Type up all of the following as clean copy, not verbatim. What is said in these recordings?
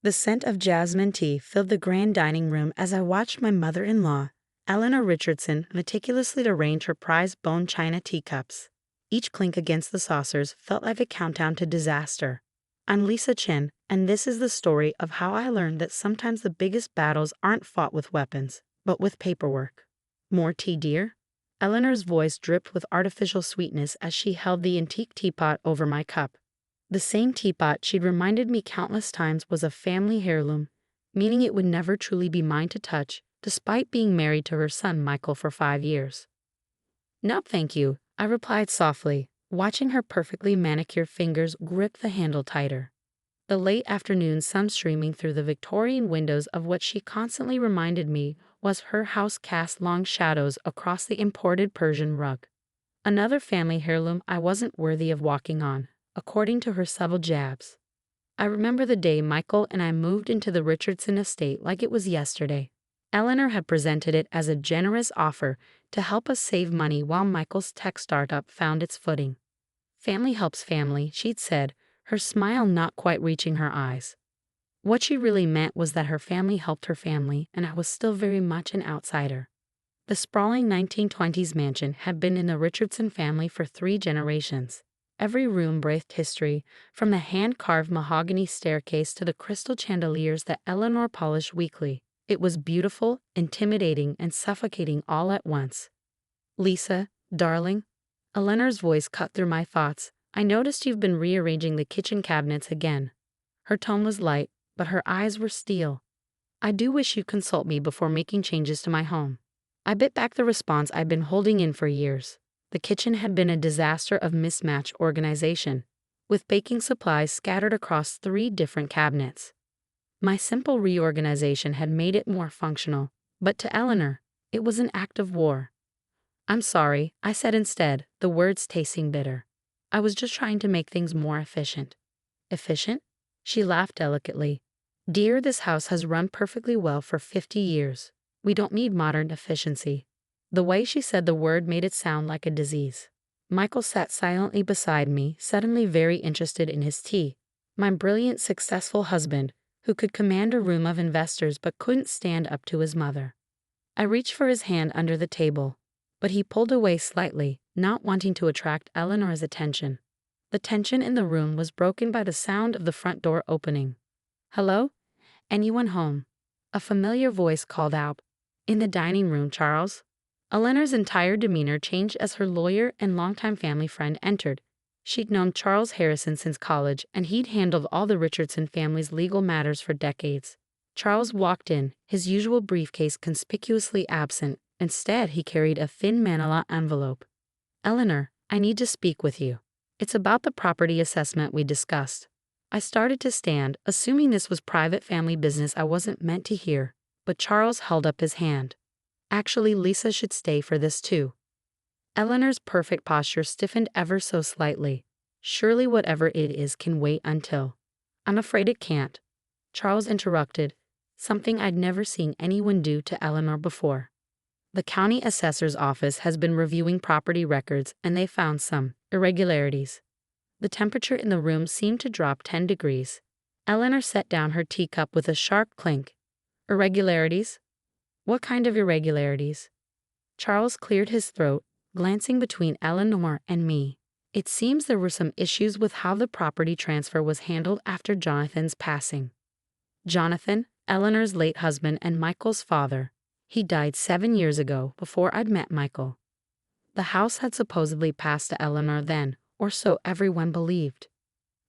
The scent of jasmine tea filled the grand dining room as I watched my mother-in-law, Eleanor Richardson, meticulously arrange her prized bone china teacups. Each clink against the saucers felt like a countdown to disaster. I'm Lisa Chin, and this is the story of how I learned that sometimes the biggest battles aren't fought with weapons, but with paperwork. More tea, dear? Eleanor's voice dripped with artificial sweetness as she held the antique teapot over my cup. The same teapot she'd reminded me countless times was a family heirloom, meaning it would never truly be mine to touch, despite being married to her son Michael for 5 years. No, thank you, I replied softly, watching her perfectly manicured fingers grip the handle tighter. The late afternoon sun streaming through the Victorian windows of what she constantly reminded me was her house cast long shadows across the imported Persian rug. Another family heirloom I wasn't worthy of walking on, according to her subtle jabs. I remember the day Michael and I moved into the Richardson estate like it was yesterday. Eleanor had presented it as a generous offer to help us save money while Michael's tech startup found its footing. Family helps family, she'd said, her smile not quite reaching her eyes. What she really meant was that her family helped her family, and I was still very much an outsider. The sprawling 1920s mansion had been in the Richardson family for 3 generations. Every room breathed history, from the hand-carved mahogany staircase to the crystal chandeliers that Eleanor polished weekly. It was beautiful, intimidating, and suffocating all at once. Lisa, darling, Eleanor's voice cut through my thoughts. I noticed you've been rearranging the kitchen cabinets again. Her tone was light, but her eyes were steel. I do wish you'd consult me before making changes to my home. I bit back the response I'd been holding in for years. The kitchen had been a disaster of mismatched organization, with baking supplies scattered across 3 different cabinets. My simple reorganization had made it more functional, but to Eleanor, it was an act of war. I'm sorry, I said instead, the words tasting bitter. I was just trying to make things more efficient. Efficient? She laughed delicately. Dear, this house has run perfectly well for 50 years. We don't need modern efficiency. The way she said the word made it sound like a disease. Michael sat silently beside me, suddenly very interested in his tea. My brilliant, successful husband, who could command a room of investors but couldn't stand up to his mother. I reached for his hand under the table, but he pulled away slightly, not wanting to attract Eleanor's attention. The tension in the room was broken by the sound of the front door opening. Hello? Anyone home? A familiar voice called out. In the dining room, Charles. Eleanor's entire demeanor changed as her lawyer and longtime family friend entered. She'd known Charles Harrison since college, and he'd handled all the Richardson family's legal matters for decades. Charles walked in, his usual briefcase conspicuously absent. Instead, he carried a thin manila envelope. Eleanor, I need to speak with you. It's about the property assessment we discussed. I started to stand, assuming this was private family business I wasn't meant to hear, but Charles held up his hand. Actually, Lisa should stay for this too. Eleanor's perfect posture stiffened ever so slightly. Surely whatever it is can wait until. I'm afraid it can't. Charles interrupted, something I'd never seen anyone do to Eleanor before. The county assessor's office has been reviewing property records and they found some irregularities. The temperature in the room seemed to drop 10 degrees. Eleanor set down her teacup with a sharp clink. Irregularities? What kind of irregularities? Charles cleared his throat, glancing between Eleanor and me. It seems there were some issues with how the property transfer was handled after Jonathan's passing. Jonathan, Eleanor's late husband and Michael's father. He died 7 years ago, before I'd met Michael. The house had supposedly passed to Eleanor then, or so everyone believed.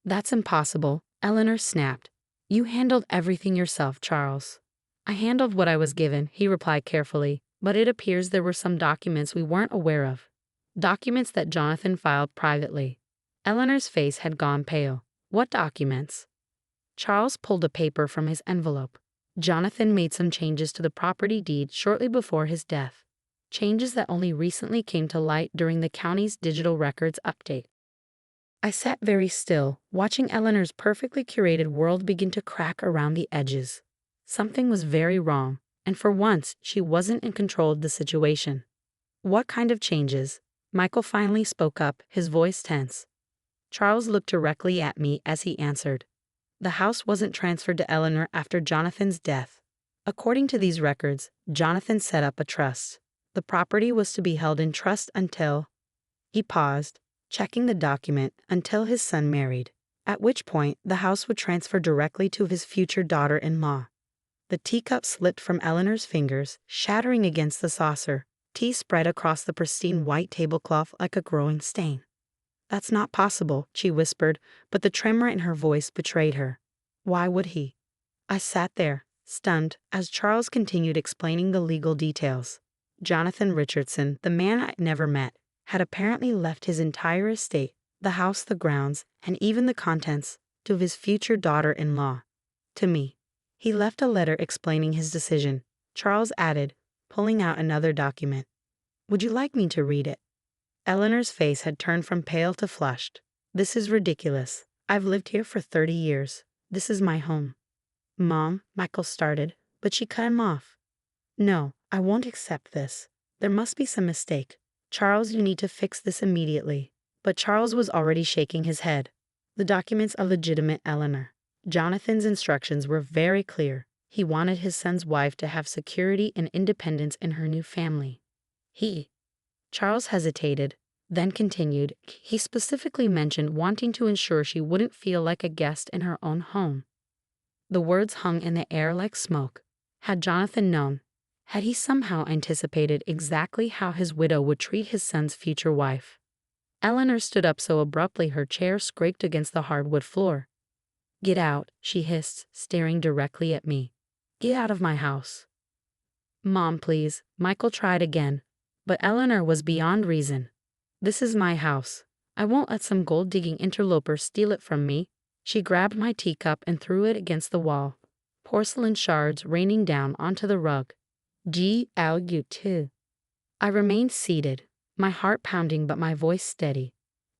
That's impossible, Eleanor snapped. You handled everything yourself, Charles. I handled what I was given, he replied carefully, but it appears there were some documents we weren't aware of. Documents that Jonathan filed privately. Eleanor's face had gone pale. What documents? Charles pulled a paper from his envelope. Jonathan made some changes to the property deed shortly before his death. Changes that only recently came to light during the county's digital records update. I sat very still, watching Eleanor's perfectly curated world begin to crack around the edges. Something was very wrong, and for once she wasn't in control of the situation. What kind of changes? Michael finally spoke up, his voice tense. Charles looked directly at me as he answered. The house wasn't transferred to Eleanor after Jonathan's death. According to these records, Jonathan set up a trust. The property was to be held in trust until— he paused, checking the document, until his son married, at which point the house would transfer directly to his future daughter-in-law. The teacup slipped from Eleanor's fingers, shattering against the saucer. Tea spread across the pristine white tablecloth like a growing stain. "That's not possible," she whispered, but the tremor in her voice betrayed her. "Why would he?" I sat there, stunned, as Charles continued explaining the legal details. Jonathan Richardson, the man I'd never met, had apparently left his entire estate, the house, the grounds, and even the contents, to his future daughter-in-law. To me. He left a letter explaining his decision, Charles added, pulling out another document. "Would you like me to read it?" Eleanor's face had turned from pale to flushed. "This is ridiculous. I've lived here for 30 years. This is my home." "Mom," Michael started, but she cut him off. "No, I won't accept this. There must be some mistake. Charles, you need to fix this immediately." But Charles was already shaking his head. "The documents are legitimate, Eleanor. Jonathan's instructions were very clear. He wanted his son's wife to have security and independence in her new family. Charles hesitated, then continued. "He specifically mentioned wanting to ensure she wouldn't feel like a guest in her own home." The words hung in the air like smoke. Had Jonathan known? Had he somehow anticipated exactly how his widow would treat his son's future wife? Eleanor stood up so abruptly her chair scraped against the hardwood floor. "Get out," she hissed, staring directly at me. "Get out of my house." "Mom, please." Michael tried again, but Eleanor was beyond reason. "This is my house. I won't let some gold-digging interloper steal it from me." She grabbed my teacup and threw it against the wall, porcelain shards raining down onto the rug. "G-L-U-T." I remained seated, my heart pounding but my voice steady.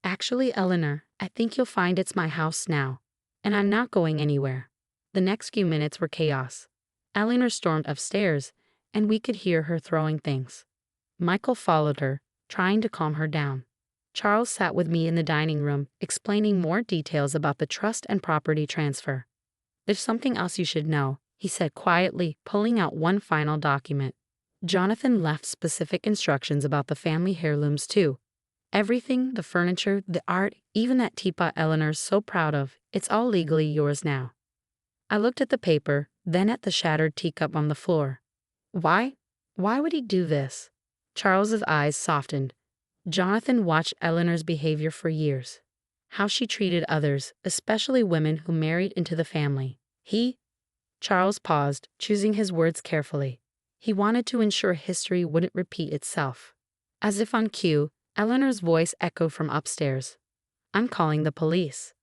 "Actually, Eleanor, I think you'll find it's my house now, and I'm not going anywhere." The next few minutes were chaos. Eleanor stormed upstairs, and we could hear her throwing things. Michael followed her, trying to calm her down. Charles sat with me in the dining room, explaining more details about the trust and property transfer. "There's something else you should know," he said quietly, pulling out one final document. "Jonathan left specific instructions about the family heirlooms too. Everything, the furniture, the art, even that teapot Eleanor's so proud of, it's all legally yours now." I looked at the paper, then at the shattered teacup on the floor. Why? Why would he do this? Charles's eyes softened. Jonathan watched Eleanor's behavior for years. How she treated others, especially women who married into the family. Charles paused, choosing his words carefully. He wanted to ensure history wouldn't repeat itself. As if on cue, Eleanor's voice echoed from upstairs. "I'm calling the police.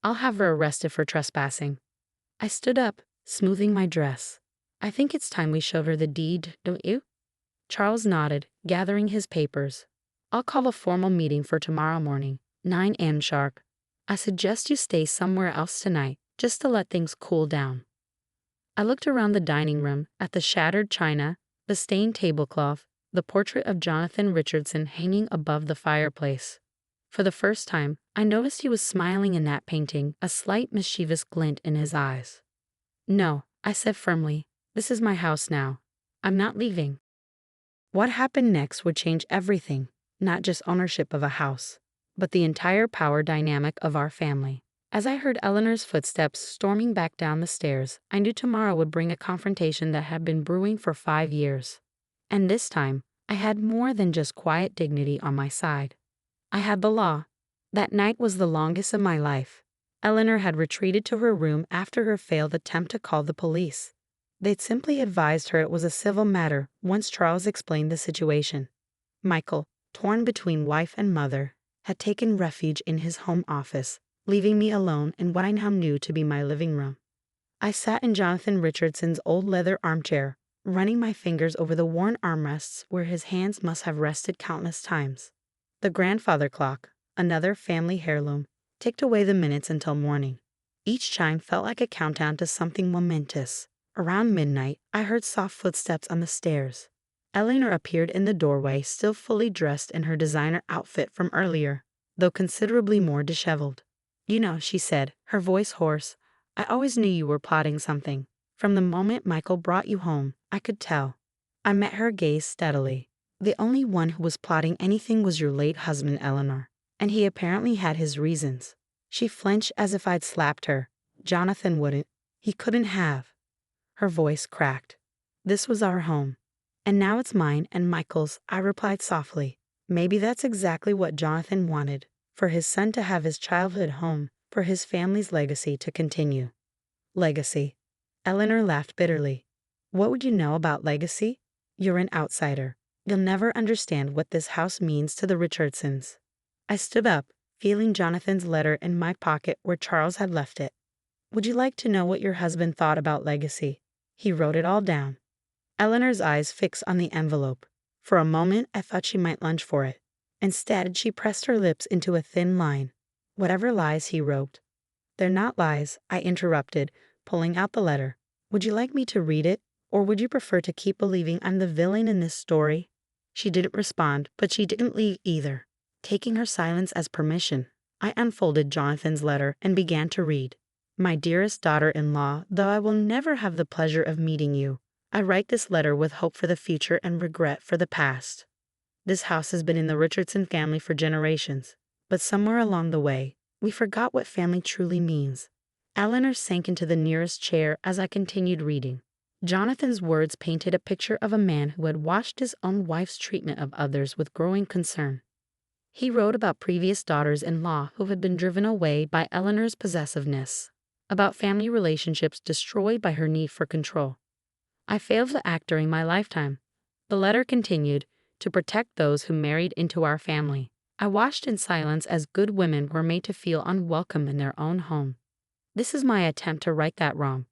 I'll have her arrested for trespassing." I stood up, smoothing my dress. "I think it's time we showed her the deed, don't you?" Charles nodded, gathering his papers. "I'll call a formal meeting for tomorrow morning, 9 a.m. sharp. I suggest you stay somewhere else tonight, just to let things cool down." I looked around the dining room, at the shattered china, the stained tablecloth, the portrait of Jonathan Richardson hanging above the fireplace. For the first time, I noticed he was smiling in that painting, a slight mischievous glint in his eyes. "No," I said firmly, "this is my house now. I'm not leaving." What happened next would change everything, not just ownership of a house, but the entire power dynamic of our family. As I heard Eleanor's footsteps storming back down the stairs, I knew tomorrow would bring a confrontation that had been brewing for 5 years. And this time, I had more than just quiet dignity on my side. I had the law. That night was the longest of my life. Eleanor had retreated to her room after her failed attempt to call the police. They'd simply advised her it was a civil matter once Charles explained the situation. Michael, torn between wife and mother, had taken refuge in his home office, leaving me alone in what I now knew to be my living room. I sat in Jonathan Richardson's old leather armchair, running my fingers over the worn armrests where his hands must have rested countless times. The grandfather clock, another family heirloom, ticked away the minutes until morning. Each chime felt like a countdown to something momentous. Around midnight, I heard soft footsteps on the stairs. Eleanor appeared in the doorway, still fully dressed in her designer outfit from earlier, though considerably more disheveled. "You know," she said, her voice hoarse, I always knew you were plotting something. From the moment Michael brought you home, I could tell. I met her gaze steadily. The only one who was plotting anything was your late husband, Eleanor, and he apparently had his reasons. She flinched as if I'd slapped her. Jonathan wouldn't. He couldn't have. Her voice cracked. This was our home. And now it's mine and Michael's, I replied softly. Maybe that's exactly what Jonathan wanted, for his son to have his childhood home, for his family's legacy to continue. Legacy. Eleanor laughed bitterly. What would you know about legacy? You're an outsider. You'll never understand what this house means to the Richardsons. I stood up, feeling Jonathan's letter in my pocket where Charles had left it. Would you like to know what your husband thought about legacy? He wrote it all down. Eleanor's eyes fixed on the envelope. For a moment, I thought she might lunge for it. Instead, she pressed her lips into a thin line. Whatever lies he wrote. They're not lies, I interrupted, pulling out the letter. Would you like me to read it, or would you prefer to keep believing I'm the villain in this story? She didn't respond, but she didn't leave either. Taking her silence as permission, I unfolded Jonathan's letter and began to read. My dearest daughter-in-law, though I will never have the pleasure of meeting you, I write this letter with hope for the future and regret for the past. This house has been in the Richardson family for generations, but somewhere along the way, we forgot what family truly means. Eleanor sank into the nearest chair as I continued reading. Jonathan's words painted a picture of a man who had watched his own wife's treatment of others with growing concern. He wrote about previous daughters-in-law who had been driven away by Eleanor's possessiveness, about family relationships destroyed by her need for control. I failed to act during my lifetime. The letter continued, to protect those who married into our family. I watched in silence as good women were made to feel unwelcome in their own home. This is my attempt to right that wrong.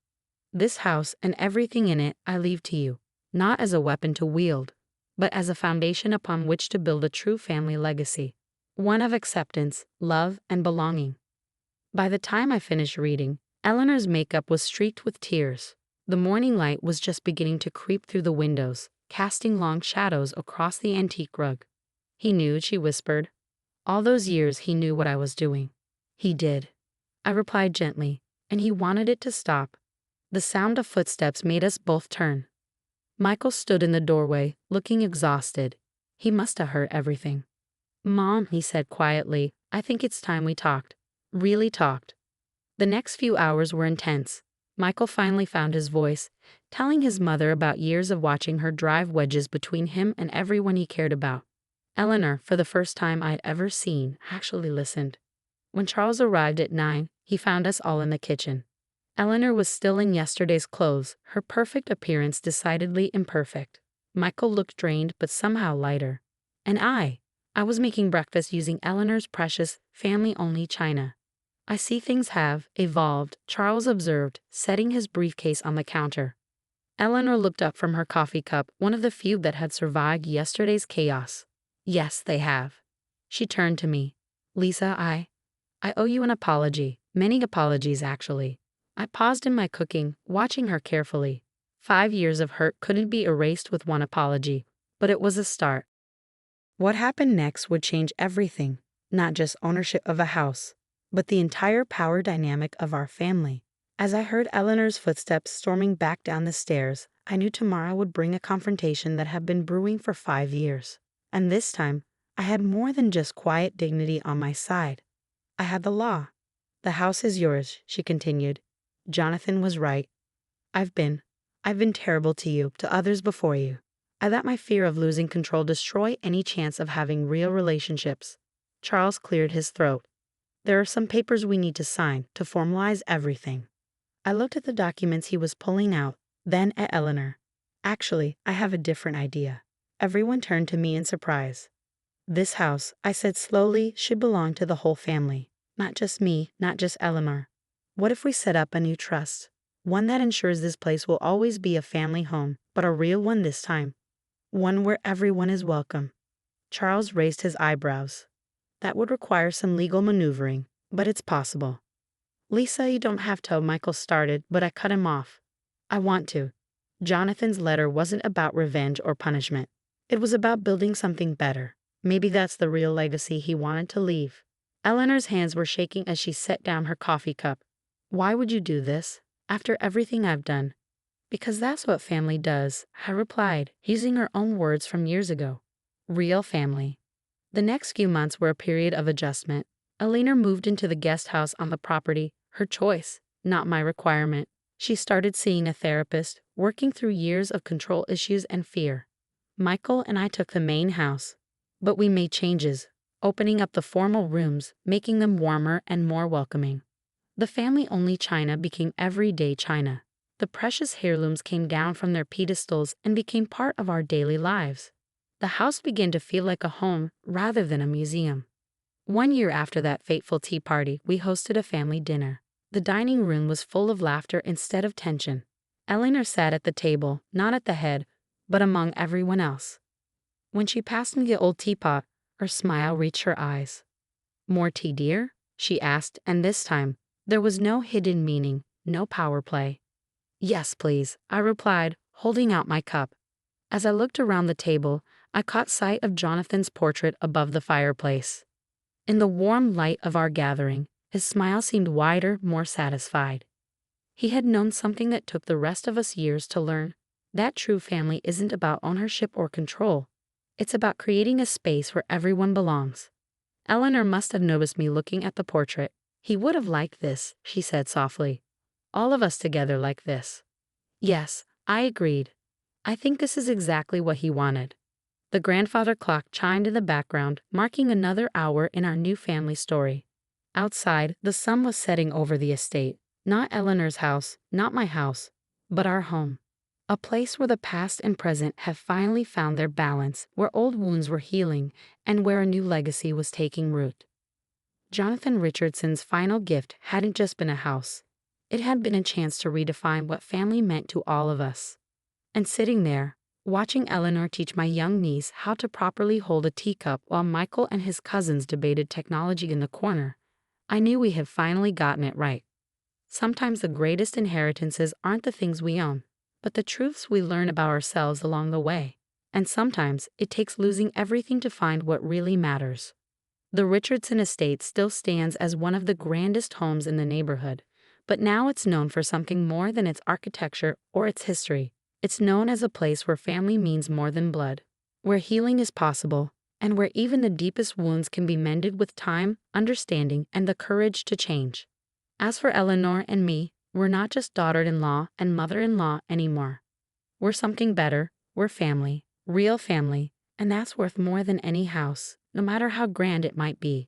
This house and everything in it I leave to you, not as a weapon to wield, but as a foundation upon which to build a true family legacy, one of acceptance, love, and belonging. By the time I finished reading, Eleanor's makeup was streaked with tears. The morning light was just beginning to creep through the windows, casting long shadows across the antique rug. He knew, she whispered. All those years he knew what I was doing. He did. I replied gently, and he wanted it to stop. The sound of footsteps made us both turn. Michael stood in the doorway, looking exhausted. He must have heard everything. Mom, he said quietly, I think it's time we talked. Really talked. The next few hours were intense. Michael finally found his voice, telling his mother about years of watching her drive wedges between him and everyone he cared about. Eleanor, for the first time I had ever seen, actually listened. When Charles arrived at 9, he found us all in the kitchen. Eleanor was still in yesterday's clothes, her perfect appearance decidedly imperfect. Michael looked drained but somehow lighter. And I was making breakfast using Eleanor's precious, family-only china. I see things have evolved, Charles observed, setting his briefcase on the counter. Eleanor looked up from her coffee cup, one of the few that had survived yesterday's chaos. Yes, they have. She turned to me. Lisa, I owe you an apology. Many apologies, actually. I paused in my cooking, watching her carefully. 5 years of hurt couldn't be erased with one apology, but it was a start. What happened next would change everything, not just ownership of a house, but the entire power dynamic of our family. As I heard Eleanor's footsteps storming back down the stairs, I knew tomorrow would bring a confrontation that had been brewing for 5 years. And this time, I had more than just quiet dignity on my side. I had the law. The house is yours, she continued. Jonathan was right. I've been terrible to you, to others before you. I let my fear of losing control destroy any chance of having real relationships. Charles cleared his throat. There are some papers we need to sign to formalize everything. I looked at the documents he was pulling out, then at Eleanor. Actually, I have a different idea. Everyone turned to me in surprise. This house, I said slowly, should belong to the whole family. Not just me, not just Eleanor. What if we set up a new trust? One that ensures this place will always be a family home, but a real one this time. One where everyone is welcome. Charles raised his eyebrows. That would require some legal maneuvering, but it's possible. Lisa, you don't have to, Michael started, but I cut him off. I want to. Jonathan's letter wasn't about revenge or punishment. It was about building something better. Maybe that's the real legacy he wanted to leave. Eleanor's hands were shaking as she set down her coffee cup. Why would you do this, after everything I've done? Because that's what family does, I replied, using her own words from years ago. Real family. The next few months were a period of adjustment. Eleanor moved into the guest house on the property, her choice, not my requirement. She started seeing a therapist, working through years of control issues and fear. Michael and I took the main house. But we made changes, opening up the formal rooms, making them warmer and more welcoming. The family-only china became everyday china. The precious heirlooms came down from their pedestals and became part of our daily lives. The house began to feel like a home rather than a museum. 1 year after that fateful tea party, we hosted a family dinner. The dining room was full of laughter instead of tension. Eleanor sat at the table, not at the head, but among everyone else. When she passed me the old teapot, her smile reached her eyes. "More tea, dear?" she asked, and this time, there was no hidden meaning, no power play. "Yes, please," I replied, holding out my cup. As I looked around the table, I caught sight of Jonathan's portrait above the fireplace. In the warm light of our gathering, his smile seemed wider, more satisfied. He had known something that took the rest of us years to learn. That true family isn't about ownership or control. It's about creating a space where everyone belongs. Eleanor must have noticed me looking at the portrait. "He would have liked this," she said softly. "All of us together like this." "Yes," I agreed. "I think this is exactly what he wanted." The grandfather clock chimed in the background, marking another hour in our new family story. Outside, the sun was setting over the estate. Not Eleanor's house, not my house, but our home. A place where the past and present have finally found their balance, where old wounds were healing, and where a new legacy was taking root. Jonathan Richardson's final gift hadn't just been a house. It had been a chance to redefine what family meant to all of us. And sitting there, watching Eleanor teach my young niece how to properly hold a teacup while Michael and his cousins debated technology in the corner, I knew we had finally gotten it right. Sometimes the greatest inheritances aren't the things we own, but the truths we learn about ourselves along the way. And sometimes it takes losing everything to find what really matters. The Richardson estate still stands as one of the grandest homes in the neighborhood, but now it's known for something more than its architecture or its history. It's known as a place where family means more than blood, where healing is possible, and where even the deepest wounds can be mended with time, understanding, and the courage to change. As for Eleanor and me, we're not just daughter-in-law and mother-in-law anymore. We're something better, we're family, real family, and that's worth more than any house, no matter how grand it might be.